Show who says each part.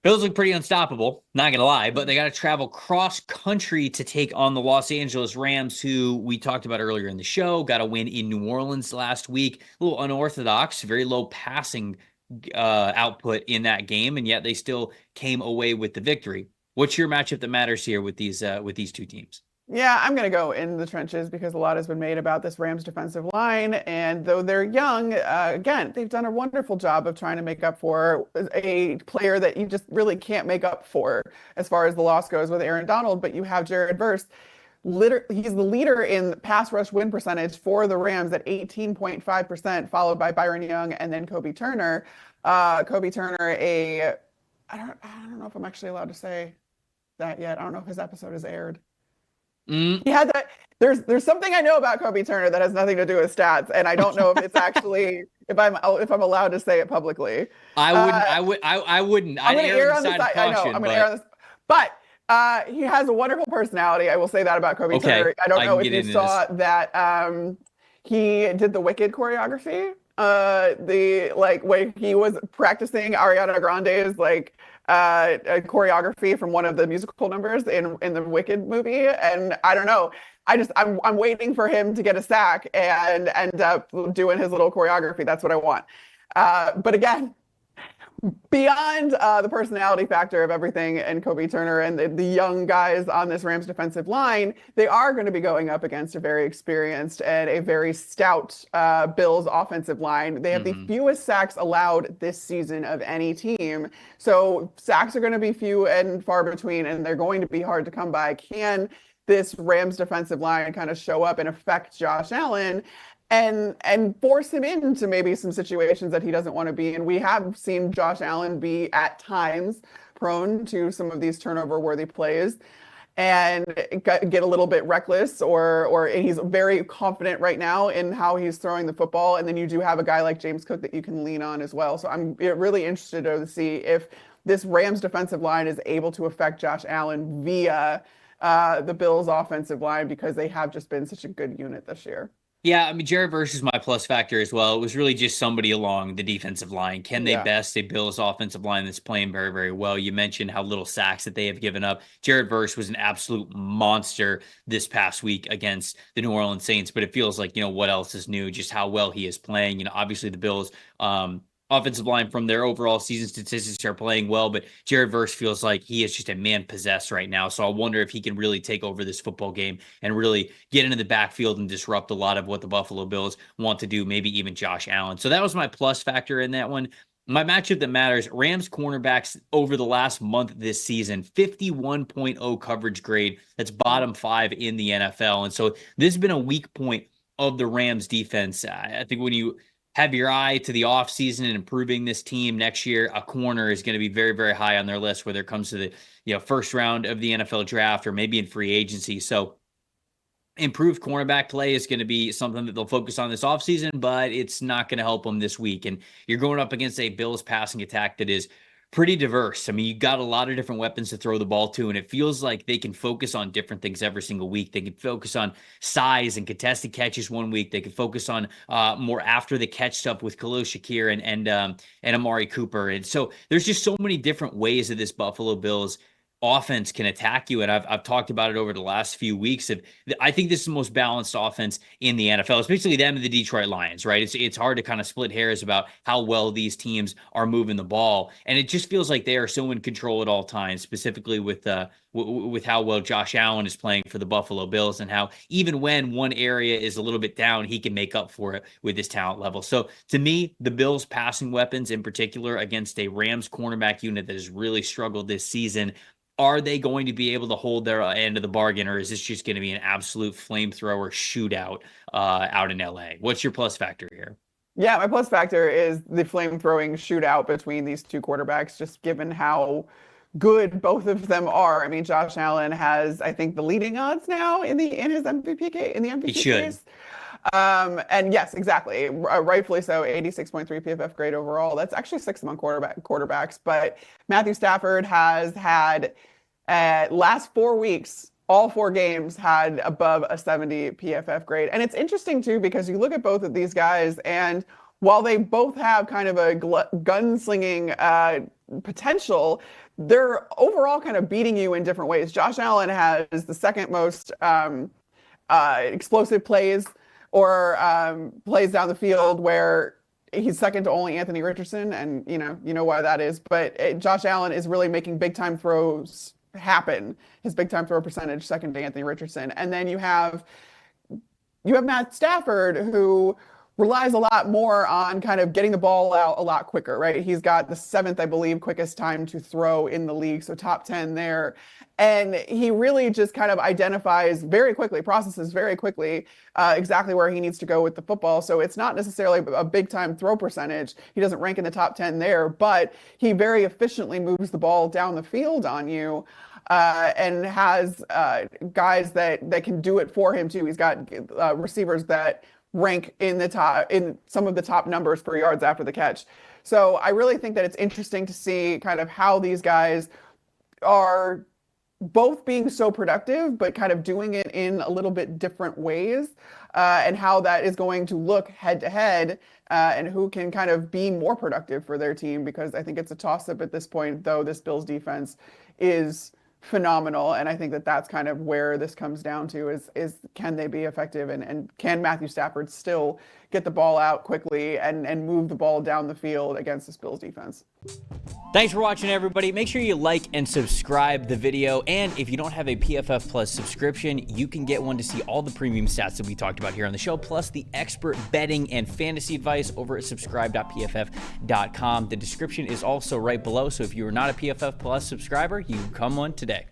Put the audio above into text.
Speaker 1: Bills look pretty unstoppable, not going to lie, but they got to travel cross country to take on the Los Angeles Rams, who we talked about earlier in the show. Got a win in New Orleans last week. A little unorthodox, very low passing output in that game, and yet they still came away with the victory. What's your matchup that matters here with these two teams?
Speaker 2: Yeah, I'm going to go in the trenches because a lot has been made about this Rams defensive line. And though they're young, again, they've done a wonderful job of trying to make up for a player that you just really can't make up for as far as the loss goes with Aaron Donald. But you have Jared Verse. He's the leader in pass rush win percentage for the Rams at 18.5%, followed by Byron Young and then Kobe Turner. Kobe Turner, I don't know if I'm actually allowed to say that yet. I don't know if his episode has aired. He had that. There's something I know about Kobe Turner that has nothing to do with stats, and I don't know if it's actually if I'm allowed to say it publicly.
Speaker 1: I wouldn't. I wouldn't.
Speaker 2: I'm going to err on the side. I know. I'm going to err on this, but he has a wonderful personality. I will say that about Kobe Turner. I don't know if you saw that he did the Wicked choreography. When he was practicing Ariana Grande's choreography from one of the musical numbers in the Wicked movie, and I don't know. I'm waiting for him to get a sack and end up doing his little choreography. That's what I want. But again, beyond the personality factor of everything and Kobe Turner and the young guys on this Rams defensive line, they are going to be going up against a very experienced and a very stout Bills offensive line. They have the fewest sacks allowed this season of any team. So sacks are going to be few and far between, and they're going to be hard to come by. Can this Rams defensive line kind of show up and affect Josh Allen and force him into maybe some situations that he doesn't want to be in? We have seen Josh Allen be at times prone to some of these turnover-worthy plays and get a little bit reckless, or he's very confident right now in how he's throwing the football. And then you do have a guy like James Cook that you can lean on as well. So I'm really interested to see if this Rams defensive line is able to affect Josh Allen via the Bills offensive line, because they have just been such a good unit this year.
Speaker 1: Yeah, I mean, Jared Verse is my plus factor as well. It was really just somebody along the defensive line. Can they best a Bills offensive line that's playing very, very well? You mentioned how little sacks that they have given up. Jared Verse was an absolute monster this past week against the New Orleans Saints, but it feels like, what else is new? Just how well he is playing. Obviously the Bills, offensive line from their overall season statistics are playing well, but Jared Verse feels like he is just a man possessed right now. So I wonder if he can really take over this football game and really get into the backfield and disrupt a lot of what the Buffalo Bills want to do, maybe even Josh Allen. So that was my plus factor in that one. My matchup that matters, Rams cornerbacks over the last month this season, 51.0 coverage grade. That's bottom 5 in the NFL. And so this has been a weak point of the Rams defense. I think when you have your eye to the offseason and improving this team next year, a corner is going to be very, very high on their list, whether it comes to the first round of the NFL draft or maybe in free agency. So improved cornerback play is going to be something that they'll focus on this offseason, but it's not going to help them this week. And you're going up against a Bills passing attack that is pretty diverse. I mean, you got a lot of different weapons to throw the ball to, and it feels like they can focus on different things every single week. They can focus on size and contested catches one week. They can focus on more after the catch stuff with Khalil Shakir and Amari Cooper. And so there's just so many different ways that this Buffalo Bills offense can attack you. And I've talked about it over the last few weeks. I think this is the most balanced offense in the NFL, especially them and the Detroit Lions, right? It's hard to kind of split hairs about how well these teams are moving the ball. And it just feels like they are so in control at all times, specifically with how well Josh Allen is playing for the Buffalo Bills, and how even when one area is a little bit down, he can make up for it with his talent level. So to me, the Bills passing weapons in particular against a Rams cornerback unit that has really struggled this season, are they going to be able to hold their end of the bargain, or is this just going to be an absolute flamethrower shootout out in LA? What's your plus factor here?
Speaker 2: Yeah, my plus factor is the flame-throwing shootout between these two quarterbacks, just given how good both of them are. I mean, Josh Allen has, I think, the leading odds now in his MVP case. And yes, exactly. Rightfully so. 86.3 PFF grade overall. That's actually 6th among quarterbacks. But Matthew Stafford has had last 4 weeks, all 4 games had above a 70 PFF grade. And it's interesting too, because you look at both of these guys, and while they both have kind of a gunslinging potential, they're overall kind of beating you in different ways. Josh Allen has the second most explosive plays or plays down the field, where he's second to only Anthony Richardson, and you know why that is. But Josh Allen is really making big time throws happen. His big time throw percentage second to Anthony Richardson, and then you have Matt Stafford, who relies a lot more on kind of getting the ball out a lot quicker, right? He's got the seventh, I believe, quickest time to throw in the league, so top 10 there. And he really just kind of identifies very quickly, processes very quickly exactly where he needs to go with the football. So it's not necessarily a big time throw percentage. He doesn't rank in the top 10 there, but he very efficiently moves the ball down the field on you. And has guys that can do it for him too. He's got receivers that rank in some of the top numbers for yards after the catch. So I really think that it's interesting to see kind of how these guys are both being so productive, but kind of doing it in a little bit different ways, and how that is going to look head to head, and who can kind of be more productive for their team, because I think it's a toss-up at this point, though this Bills defense is phenomenal. And I think that that's kind of where this comes down to is can they be effective, and can Matthew Stafford still get the ball out quickly and move the ball down the field against this Bills defense.
Speaker 1: Thanks for watching, everybody. Make sure you like and subscribe the video. And if you don't have a PFF Plus subscription, you can get one to see all the premium stats that we talked about here on the show, plus the expert betting and fantasy advice over at subscribe.pff.com. The description is also right below, so if you are not a PFF Plus subscriber, you can come one today.